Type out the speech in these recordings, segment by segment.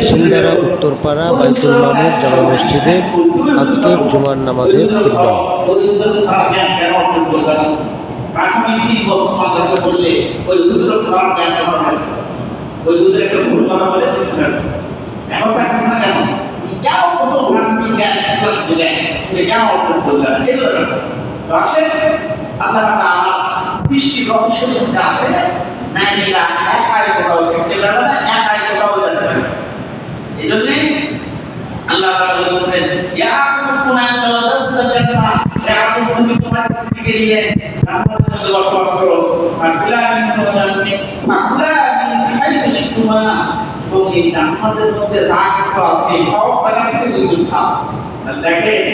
সিলদারা উত্তরপাড়া বাইতুল মামুর জামা মসজিদে আজকের জুমার নামাজের খুতবা। প্রাথমিক 3 বছর মাদ্রাসা পড়লে ওই হুজুরের খারাপ জ্ঞান করা হয়, ওই হুজুর একটা ভুল কথা বলে এখন প্র্যাকটিস না কেন কেন কত প্রাথমিক জ্ঞান ইসলাম দিলেন সে কেন অর্জন করলেন এই জন্য তো আসেন আল্লাহ তাআলা বৃষ্টি রহস্যের মধ্যে আছে নাইরা একাই কোথাও শিখতে পারবে না, একাই কোথাও যেতে পারবে না। এই জন্যই আল্লাহ তাআলা বলেছেন ইয়া কুফুনা তাওয়াক্কাল জান্নাহ ইয়া তুমি তোমার দিকে নিয়ে জান্নাতের মধ্যে বসবাস করো আর কুলা মিন হাইতু শিকুমা তুমি জান্নাতের মধ্যে যা কিছু আছে সব জায়গা থেকে দুই খাও। দেখেন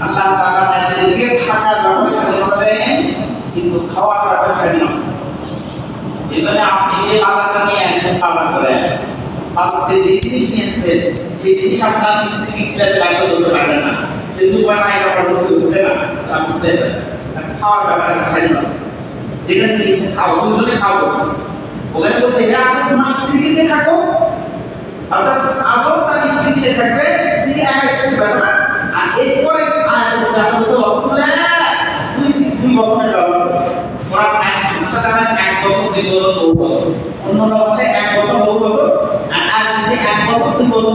আল্লাহ তাআলা আমাদেরকে থাকার ব্যবস্থা করে দেন কিন্তু খাওয়ার ব্যবস্থা দিন। এই জন্য আপনি যে বাজারটা নিয়ে আসছেন বাজার করে বাজারে যে জিনিস নিয়ে আসছেন সেই জিনিস আপনার স্ত্রী খেতে লাগতে বলতে পারবেন না, যেহেতু বানায় ব্যাপার বসে উঠছে না আপনি খেতে খাওয়ার ব্যাপারটা সারি না, যেখান থেকে ইচ্ছে খাও দুজনে খাও। ওখানে বলছে যে আপনি তোমার স্ত্রীকে দিয়ে থাকো, অর্থাৎ আদর তার স্ত্রীকে থাকবে, স্ত্রী একাই থাকতে পারবে না। আর এরপরে আয়াতের মধ্যে আসলে তো দুই বছরের ব্যবহার ওরা এক ভাষাটা 1 বছর 2 বছর অন্য ভাষায় 1 বছর 2 বছর আর 1 বছর 2 বছর